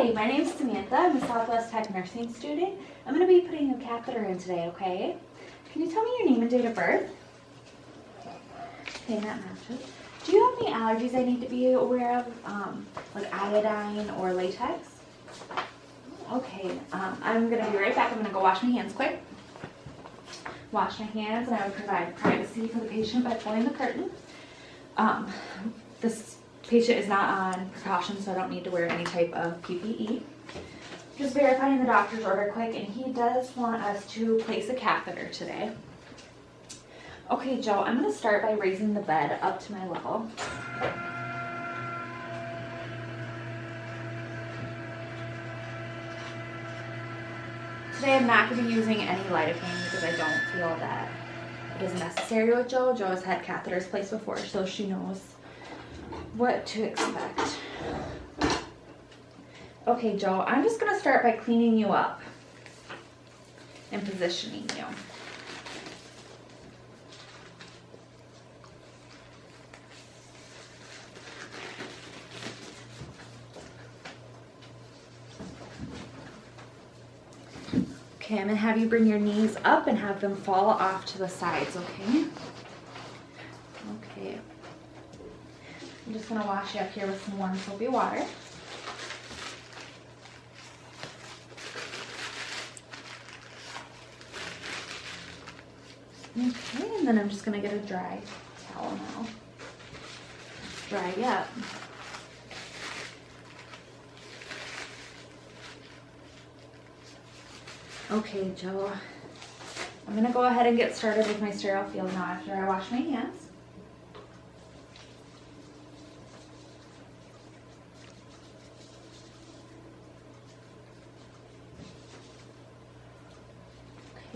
Hi, my name is Samantha. I'm a Southwest Tech nursing student. I'm going to be putting a catheter in today, okay? Can you tell me your name and date of birth? Okay, that matches. Do you have any allergies I need to be aware of, like iodine or latex? Okay, I'm going to be right back. I'm going to go wash my hands quick. Wash my hands, and I would provide privacy for the patient by pulling the curtain. This patient is not on precaution, so I don't need to wear any type of PPE. Just verifying the doctor's order quick, and he does want us to place a catheter today. Okay, Joe, I'm going to start by raising the bed up to my level. Today I'm not going to be using any lidocaine because I don't feel that it is necessary with Joe. Joe has had catheters placed before, so she knows what to expect. Okay, Joe, I'm just going to start by cleaning you up and positioning you. Okay, I'm going to have you bring your knees up and have them fall off to the sides, okay? Okay. I'm just going to wash you up here with some warm soapy water. Okay, and then I'm just going to get a dry towel now. Dry you up. Okay, Joe, I'm going to go ahead and get started with my sterile field now after I wash my hands.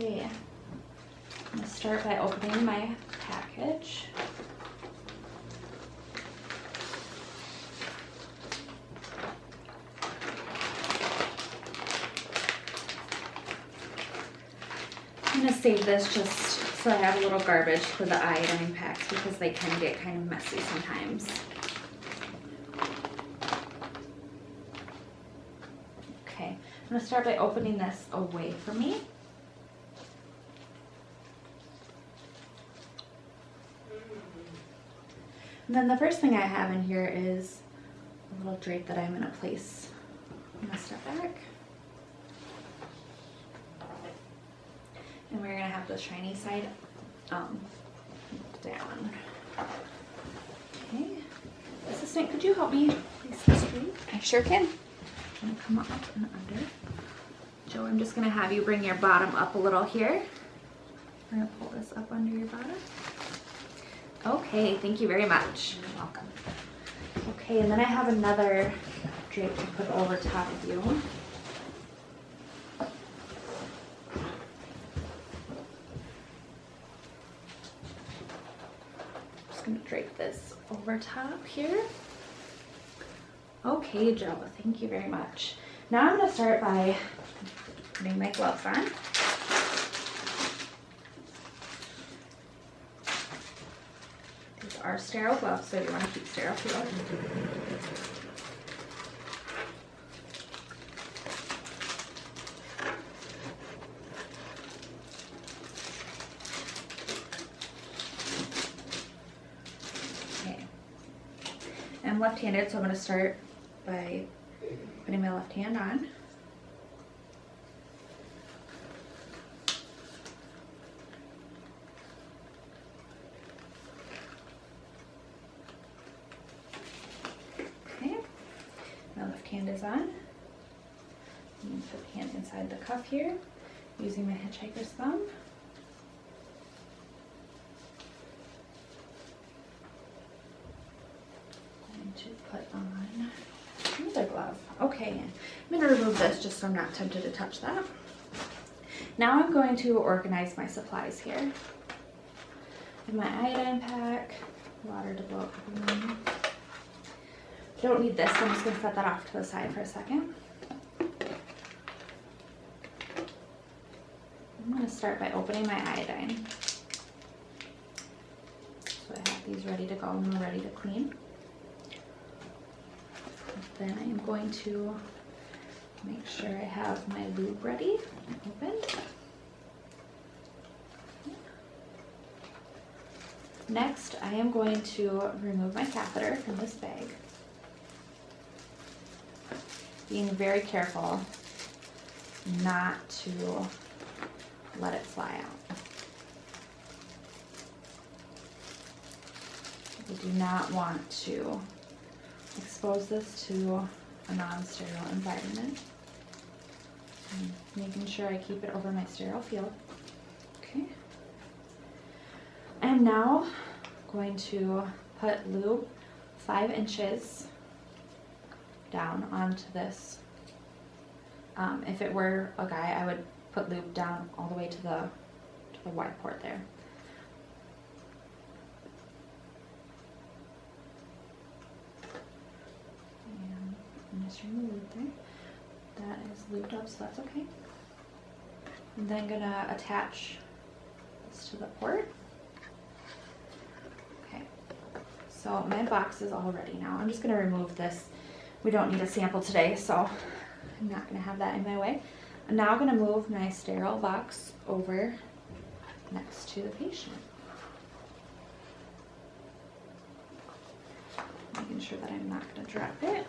Okay, I'm going to start by opening my package. I'm going to save this just so I have a little garbage for the iodine packs because they can get kind of messy sometimes. Okay, I'm going to start by opening this away from me. And then the first thing I have in here is a little drape that I'm going to place. I'm going to step back. And we're going to have the shiny side down. Okay. Assistant, could you help me place this drape? I sure can. I'm going to come up and under. Joe, I'm just going to have you bring your bottom up a little here. We're going to pull this up under your bottom. Okay, thank you very much. You're welcome. Okay, and then I have another drape to put over top of you. Just gonna drape this over top here. Okay, Joe, thank you very much. Now I'm gonna start by putting my gloves on. These are sterile gloves, so you want to keep sterile field. Okay. I'm left-handed, so I'm going to start by putting my left hand on. Hand is on. I'm going to put the hand inside the cuff here using my hitchhiker's thumb. And to put on another glove. Okay, I'm going to remove this just so I'm not tempted to touch that. Now I'm going to organize my supplies here. I have my iodine pack, water to blow up the room. Don't need this, so I'm just going to set that off to the side for a second. I'm going to start by opening my iodine. So I have these ready to go and we're ready to clean. Then I am going to Make sure I have my lube ready and opened. Next, I am going to remove my catheter from this bag. Being very careful not to let it fly out. We do not want to expose this to a non-sterile environment. I'm making sure I keep it over my sterile field. Okay. I am now going to put lube 5 inches down onto this. If it were a guy, I would put lube down all the way to the Y port there. And I'm just remove lube there. That is lubed up, so that's okay. I'm then gonna attach this to the port. Okay, so my box is all ready now. I'm just gonna remove this. We don't need a sample today, so I'm not gonna have that in my way. I'm now gonna move my sterile box over next to the patient. Making sure that I'm not gonna drop it.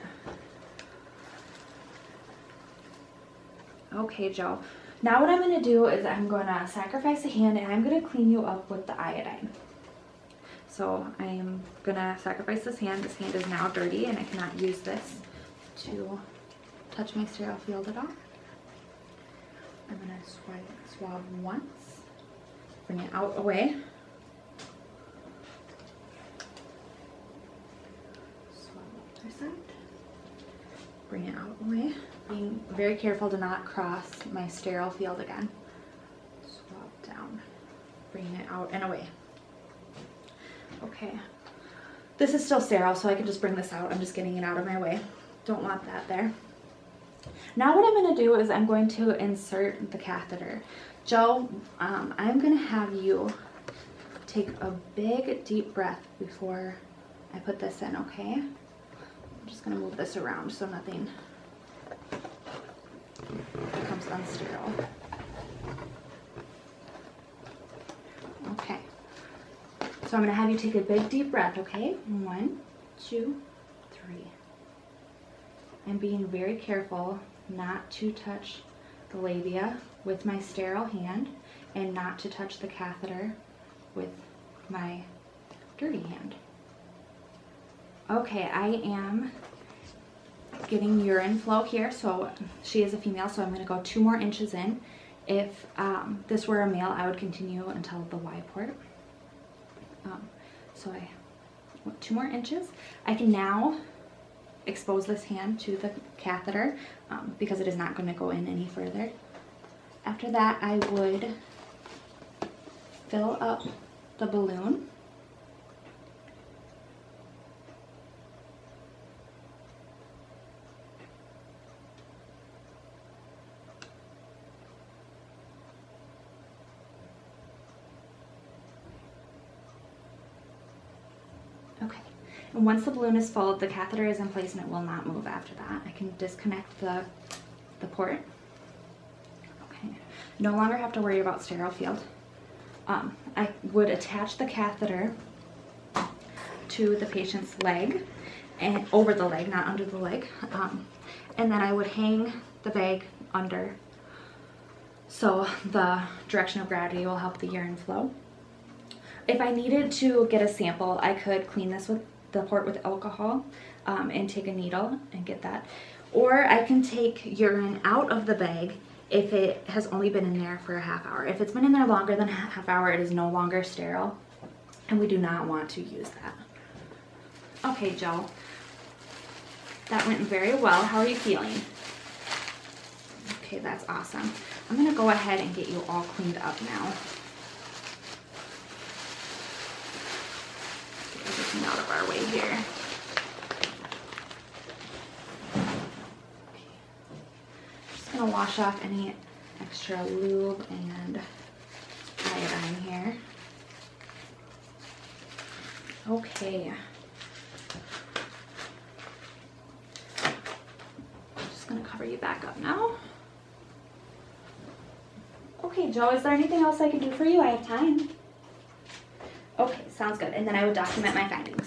Okay, Joe. Now what I'm gonna do is I'm gonna sacrifice a hand and I'm gonna clean you up with the iodine. So I am gonna sacrifice this hand. This hand is now dirty and I cannot use this to touch my sterile field at all. I'm gonna swab once, bring it out away. Swab the other side, bring it out away. Being very careful to not cross my sterile field again. Swab down, bring it out and away. Okay, this is still sterile, so I can just bring this out. I'm just getting it out of my way. Don't want that there. Now what I'm going to do is I'm going to insert the catheter. Joe, I'm going to have you take a big deep breath before I put this in, okay? I'm just going to move this around so nothing becomes unsterile. Okay. So I'm going to have you take a big deep breath, okay? 1, 2, 3. I'm being very careful not to touch the labia with my sterile hand and not to touch the catheter with my dirty hand. Okay, I am getting urine flow here, so she is a female, so I'm going to go 2 more inches in. If this were a male, I would continue until the Y port. So I went 2 more inches. I can now expose this hand to the catheter because it is not going to go in any further. After that, I would fill up the balloon. Okay. And once the balloon is full, the catheter is in place and it will not move after that. I can disconnect the port. Okay. No longer have to worry about sterile field. I would attach the catheter to the patient's leg and over the leg, not under the leg. And then I would hang the bag under so the direction of gravity will help the urine flow. If I needed to get a sample, I could clean this with the port with alcohol and take a needle and get that. Or I can take urine out of the bag if it has only been in there for a half hour. If it's been in there longer than a half hour, it is no longer sterile, and we do not want to use that. Okay, Joe, that went very well. How are you feeling? Okay, that's awesome. I'm gonna go ahead and get you all cleaned up now. Everything out of our way here. Just gonna wash off any extra lube and iodine here. Okay. Just gonna cover cover you back up now. Okay, Joe, is there anything else I can do for you? I have time. Okay, sounds good. And then I would document my findings.